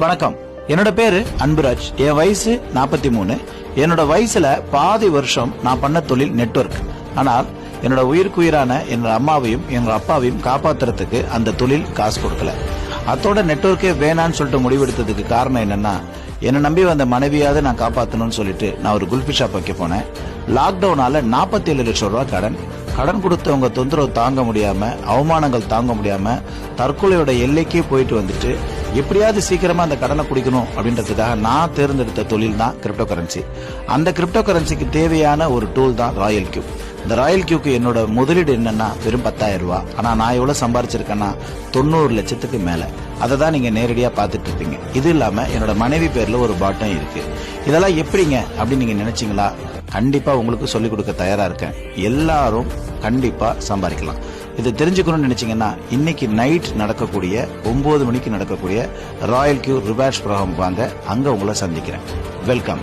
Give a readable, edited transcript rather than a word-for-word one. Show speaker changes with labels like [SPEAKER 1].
[SPEAKER 1] வணக்கம். என்னோட பேரு அன்புராஜ். என் வயசு 43. என்னோட வயசுல பாதி வருஷம் நான் பண்ண தொழில் நெட்வொர்க். ஆனால் என்னோட உயிருக்குயிரான என்னோட அம்மாவையும் என்னோட அப்பாவையும் காப்பாத்துறதுக்கு அந்த தொழில் காசு கொடுக்கல. அத்தோட நெட்வொர்க்கே வேணான்னு சொல்லிட்டு முடிவெடுத்ததுக்கு காரணம் என்னன்னா, என்னை நம்பி வந்த மனைவியாவது நான் காப்பாற்றணும்னு சொல்லிட்டு நான் ஒரு குல்ஃபி ஷாப் வைக்க போனேன். லாக்டவுனால 47 லட்சம் ரூபாய் கடன் கொடுத்தவங்க தொந்தரவு தாங்க முடியாம, அவமானங்கள் தாங்க முடியாம தற்கொலையோட எல்லைக்கே போயிட்டு வந்துட்டு எப்படியாவது சீக்கிரமா அந்த கடனை குடிக்கணும் அப்படின்றதுக்காக நான் தேர்ந்தெடுத்த தொழில் தான் கிரிப்டோ கரன்சி. அந்த கிரிப்டோ கரன்சிக்கு தேவையான ஒரு டூல் தான் ராயல் கியூப். இந்த ராயல் கியூக்கு என்னோட முதலீடு என்னன்னா வெறும் 10,000 ரூபாய். ஆனா நான் எவ்வளவு சம்பாரிச்சிருக்கேன்னா 90 லட்சத்துக்கு மேல. அதை தான் நீங்க நேரடியா பாத்துட்டு இருப்பீங்க. இது இல்லாம என்னோட மனைவி பேர்ல ஒரு பாட்டம் இருக்கு. இதெல்லாம் எப்படிங்க அப்படின்னு நீங்க நினைச்சீங்களா? கண்டிப்பா உங்களுக்கு சொல்லிக் கொடுக்க தயாரா இருக்கேன். எல்லாரும் கண்டிப்பா சம்பாதிக்கலாம். இதை தெரிஞ்சுக்கணும்னு நினைச்சீங்கன்னா இன்னைக்கு நைட் நடக்கக்கூடிய 9 மணிக்கு நடக்கக்கூடிய ராயல் கியூ ரிவார்ட்ஸ் ப்ரோக்ராம் வாங்க, அங்க உங்களை சந்திக்கிறேன். வெல்கம்.